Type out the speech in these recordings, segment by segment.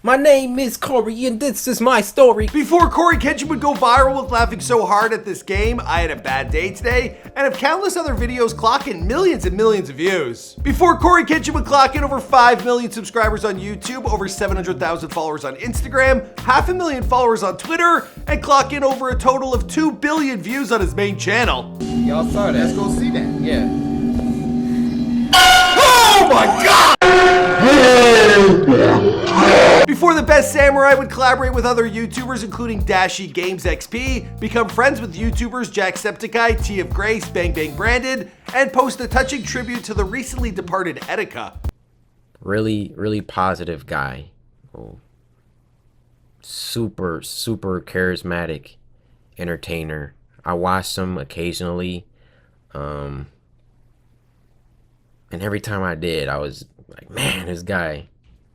My name is Cory and this is my story. Before CoryxKenshin would go viral with laughing so hard at this game, I had a bad day today, and have countless other videos clocking millions and millions of views. Before CoryxKenshin would clock in over 5 million subscribers on YouTube, over 700,000 followers on Instagram, 500,000 followers on Twitter, and clock in over a total of 2 billion views on his main channel. Y'all saw that. Let's go see that. Yeah. Oh my god! Before the best samurai would collaborate with other YouTubers including Dashi Games XP, become friends with YouTubers Jacksepticeye, T of Grace, Bang Bang Branded, and post a touching tribute to the recently departed Etika. Really positive guy. Oh. Super charismatic entertainer. I watched him occasionally. And every time I did, I was like, man, this guy,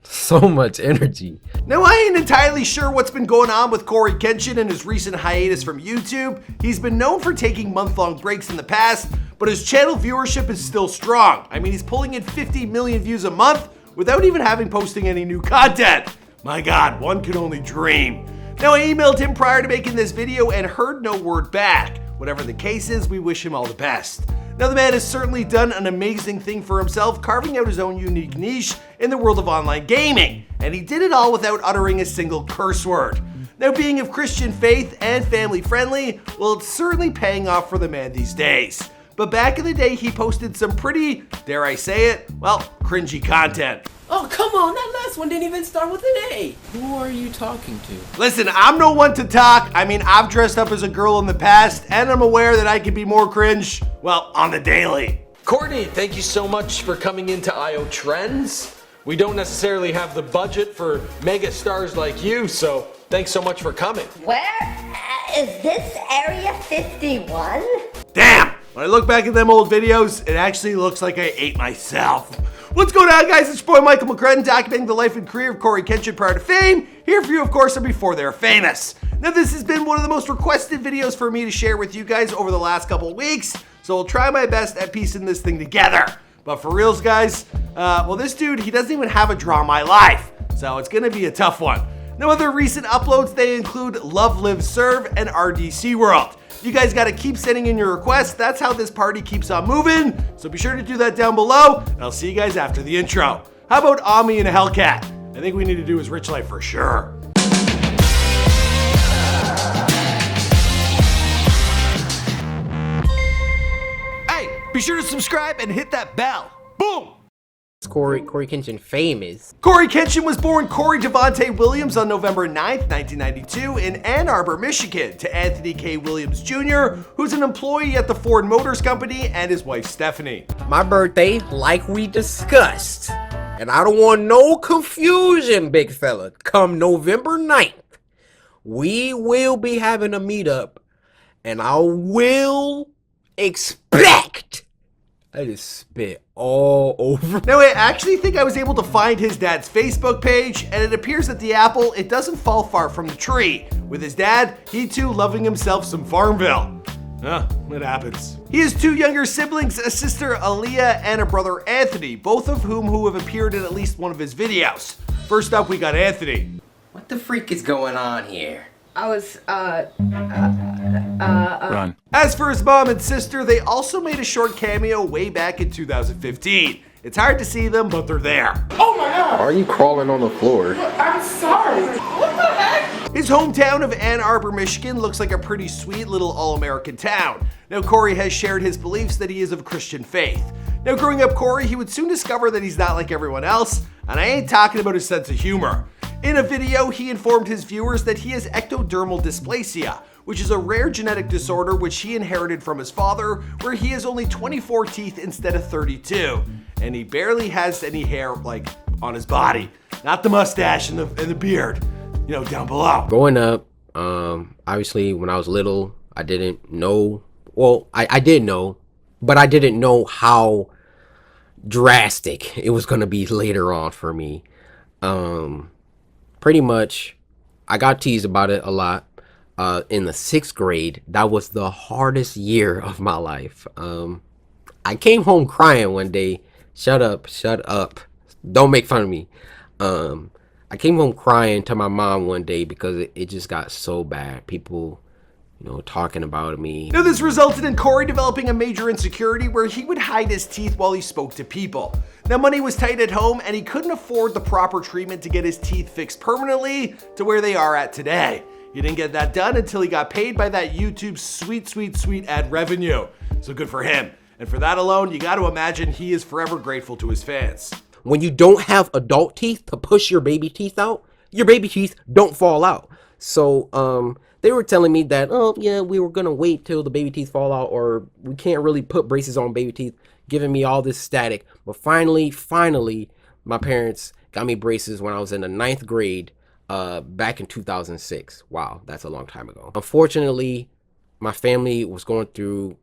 so much energy. Now, I ain't entirely sure what's been going on with CoryxKenshin and his recent hiatus from YouTube. He's been known for taking month-long breaks in the past, but his channel viewership is still strong. I mean, he's pulling in 50 million views a month without even posting any new content. My God, one can only dream. Now, I emailed him prior to making this video and heard no word back. Whatever the case is, we wish him all the best. Now, the man has certainly done an amazing thing for himself, carving out his own unique niche in the world of online gaming, and he did it all without uttering a single curse word. Now, being of Christian faith and family friendly, well, it's certainly paying off for the man these days. But back in the day, he posted some pretty, dare I say it, well, cringy content. Oh, come on, that last one didn't even start with an A. Who are you talking to? Listen, I'm no one to talk. I mean, I've dressed up as a girl in the past, and I'm aware that I can be more cringe, well, on the daily. Courtney, thank you so much for coming into IO Trends. We don't necessarily have the budget for mega stars like you, so thanks so much for coming. Where is this Area 51? Damn! When I look back at them old videos, it actually looks like I ate myself. What's going on, guys? It's your boy Michael McCrudden, documenting the life and career of CoryxKenshin prior to fame. Here for you, of course, and before they're famous. Now, this has been one of the most requested videos for me to share with you guys over the last couple of weeks, so I'll try my best at piecing this thing together. But for reals, guys, well, this dude, he doesn't even have a Draw My Life, so it's gonna be a tough one. Now, other recent uploads, they include Love, Live, Serve, and RDC World. You guys gotta keep sending in your requests. That's how this party keeps on moving. So be sure to do that down below, and I'll see you guys after the intro. How about Ami and a Hellcat? I think we need to do his rich life for sure. Hey, be sure to subscribe and hit that bell. Boom! CoryxKenshin famous. CoryxKenshin was born Cory DeVante Williams on November 9th, 1992 in Ann Arbor, Michigan to Anthony K. Williams Jr., who's an employee at the Ford Motors Company, and his wife Stephanie. My birthday, like we discussed, and I don't want no confusion, big fella. Come November 9th, we will be having a meetup, and I will expect I just spit all over. Now, I actually think I was able to find his dad's Facebook page, and it appears that the apple, it doesn't fall far from the tree. With his dad, he too loving himself some Farmville. It happens. He has 2 younger siblings, a sister Aaliyah and a brother Anthony, both of whom have appeared in at least one of his videos. First up, we got Anthony. What the freak is going on here? I was, Run. As for his mom and sister, they also made a short cameo way back in 2015. It's hard to see them, but they're there. Oh my God. Are you crawling on the floor? I'm sorry. What the heck? His hometown of Ann Arbor, Michigan looks like a pretty sweet little all-American town. Now, Cory has shared his beliefs that he is of Christian faith. Now, growing up Cory, he would soon discover that he's not like everyone else, and I ain't talking about his sense of humor. In a video, he informed his viewers that he has ectodermal dysplasia, which is a rare genetic disorder which he inherited from his father, where he has only 24 teeth instead of 32, and he barely has any hair, like, on his body. Not the mustache and the beard, you know, down below. Growing up, obviously when I was little, I didn't know, well, I did know, but I didn't know how drastic it was gonna be later on for me. Pretty much, I got teased about it a lot. In the 6th grade, that was the hardest year of my life. I came home crying one day. Shut up, don't make fun of me. I came home crying to my mom one day because it just got so bad. People, talking about me. Now this resulted in Cory developing a major insecurity where he would hide his teeth while he spoke to people. Now money was tight at home and he couldn't afford the proper treatment to get his teeth fixed permanently to where they are at today. He didn't get that done until he got paid by that YouTube sweet ad revenue. So good for him. And for that alone, you got to imagine he is forever grateful to his fans. When you don't have adult teeth to push your baby teeth out, your baby teeth don't fall out. So they were telling me that, oh yeah, we were gonna wait till the baby teeth fall out, or we can't really put braces on baby teeth, giving me all this static. But finally, my parents got me braces when I was in the 9th grade back in 2006. Wow, that's a long time ago. Unfortunately, my family was going through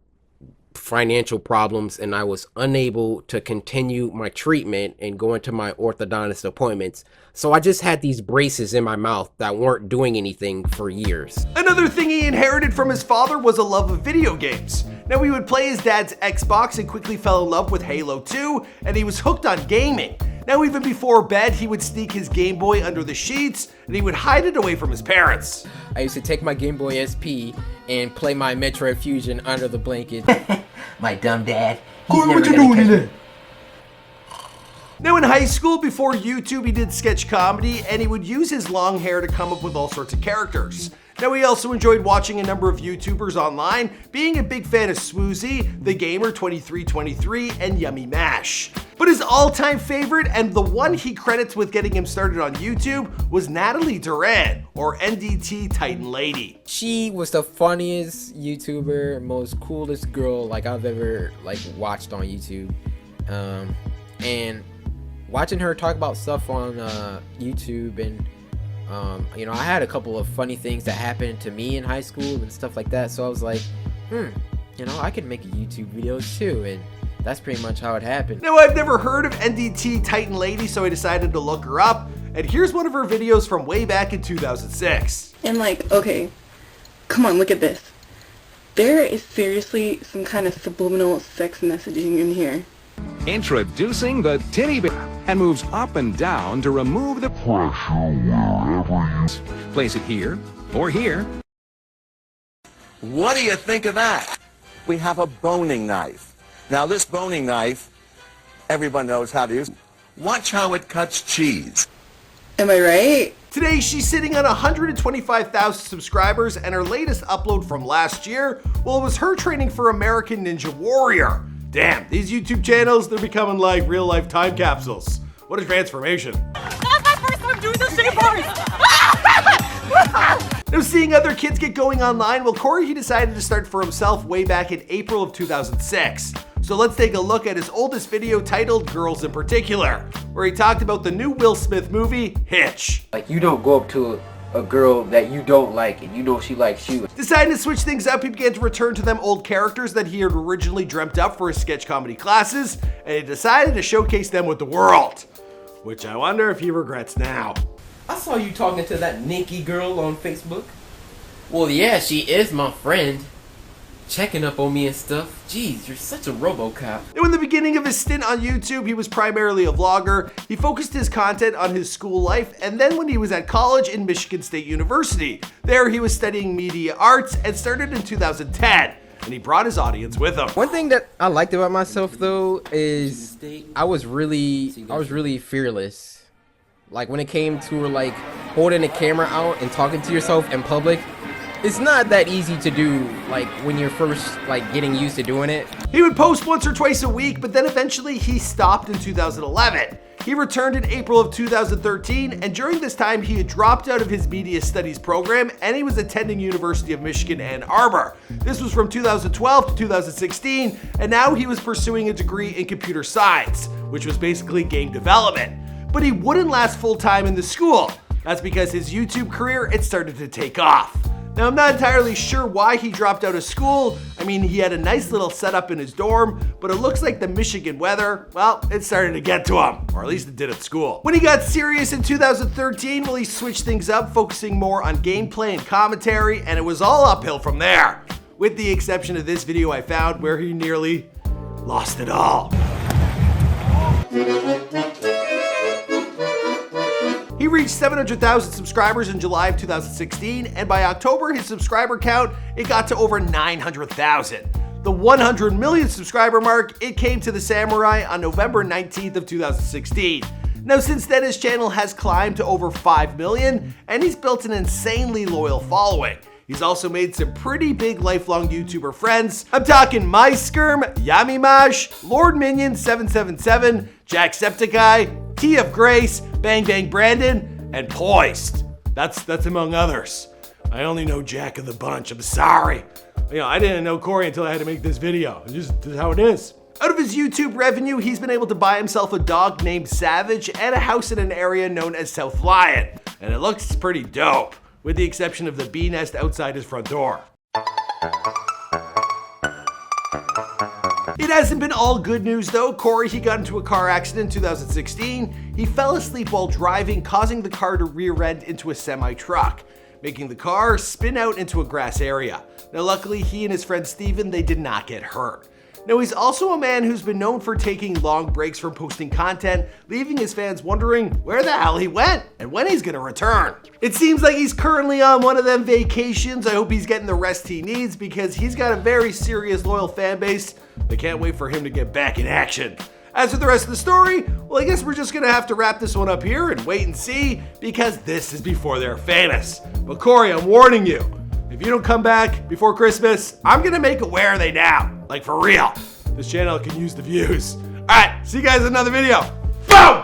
financial problems and I was unable to continue my treatment and going to my orthodontist appointments. So I just had these braces in my mouth that weren't doing anything for years. Another thing he inherited from his father was a love of video games. Now he would play his dad's Xbox and quickly fell in love with Halo 2, and he was hooked on gaming. Now even before bed, he would sneak his Game Boy under the sheets and he would hide it away from his parents. I used to take my Game Boy SP and play my Metroid Fusion under the blanket. My dumb dad. Corey, what you doing in there? Now in high school, before YouTube, he did sketch comedy and he would use his long hair to come up with all sorts of characters. Now he also enjoyed watching a number of YouTubers online, being a big fan of Swoozy, The Gamer 2323, and Yummy Mash. But his all-time favorite, and the one he credits with getting him started on YouTube, was Natalie Duran, or NDT Titan Lady. She was the funniest YouTuber, most coolest girl I've ever watched on YouTube. And watching her talk about stuff on YouTube and I had a couple of funny things that happened to me in high school and stuff like that. So I was like, I could make a YouTube video too. And that's pretty much how it happened. Now I've never heard of NDT Titan Lady, so I decided to look her up. And here's one of her videos from way back in 2006. And okay, come on, look at this. There is seriously some kind of subliminal sex messaging in here. Introducing the Titty Bear, and moves up and down to remove the pressure wherever you place it here or here. What do you think of that? We have a boning knife. Now this boning knife, everyone knows how to use. Watch how it cuts cheese. Am I right? Today she's sitting on 125,000 subscribers, and her latest upload from last year, well, it was her training for American Ninja Warrior. Damn, these YouTube channels, they're becoming like real life time capsules. What a transformation. That's my first time doing this shit bars. Now seeing other kids get going online, well, Cory, he decided to start for himself way back in April of 2006. So let's take a look at his oldest video titled Girls in Particular, where he talked about the new Will Smith movie, Hitch. You don't go up to a girl that you don't like and you know she likes you. Deciding to switch things up, he began to return to them old characters that he had originally dreamt up for his sketch comedy classes, and he decided to showcase them with the world. Which I wonder if he regrets now. I saw you talking to that Nikki girl on Facebook. Well, yeah, she is my friend. Checking up on me and stuff. Jeez, you're such a RoboCop. Now in the beginning of his stint on YouTube, he was primarily a vlogger. He focused his content on his school life, and then when he was at college in Michigan State University, there he was studying media arts and started in 2010. And he brought his audience with him. One thing that I liked about myself though is I was really fearless. When it came to holding the camera out and talking to yourself in public, it's not that easy to do when you're first getting used to doing it. He would post once or twice a week, but then eventually he stopped in 2011. He returned in April of 2013, and during this time he had dropped out of his media studies program and he was attending University of Michigan Ann Arbor. This was from 2012 to 2016, and now he was pursuing a degree in computer science, which was basically game development. But he wouldn't last full time in the school. That's because his YouTube career, it started to take off. Now, I'm not entirely sure why he dropped out of school. I mean, he had a nice little setup in his dorm, but it looks like the Michigan weather, well, it started to get to him, or at least it did at school. When he got serious in 2013, well, he switched things up, focusing more on gameplay and commentary, and it was all uphill from there, with the exception of this video I found where he nearly lost it all. He He reached 700,000 subscribers in July of 2016, and by October, his subscriber count, it got to over 900,000. The 100 million subscriber mark, it came to the Samurai on November 19th of 2016. Now, since then, his channel has climbed to over 5 million, and he's built an insanely loyal following. He's also made some pretty big lifelong YouTuber friends. I'm talking MySkirm, Yamimash, Lord Minion 777, Jacksepticeye, T of Grace, Bang Bang Brandon, and Poised. That's among others. I only know Jack of the bunch. I'm sorry. I didn't know Cory until I had to make this video. This is how it is. Out of his YouTube revenue, he's been able to buy himself a dog named Savage and a house in an area known as South Lyon. And it looks pretty dope, with the exception of the bee nest outside his front door. It hasn't been all good news though. Cory, he got into a car accident in 2016. He fell asleep while driving, causing the car to rear end into a semi-truck, making the car spin out into a grass area. Now luckily, he and his friend Steven, they did not get hurt. Now, he's also a man who's been known for taking long breaks from posting content, leaving his fans wondering where the hell he went and when he's gonna return. It seems like he's currently on one of them vacations. I hope he's getting the rest he needs because he's got a very serious, loyal fan base. They can't wait for him to get back in action. As for the rest of the story, well, I guess we're just gonna have to wrap this one up here and wait and see because this is Before They're Famous. But Cory, I'm warning you, if you don't come back before Christmas, I'm gonna make it Where Are They Now? Like for real. This channel can use the views. All right, see you guys in another video. Boom!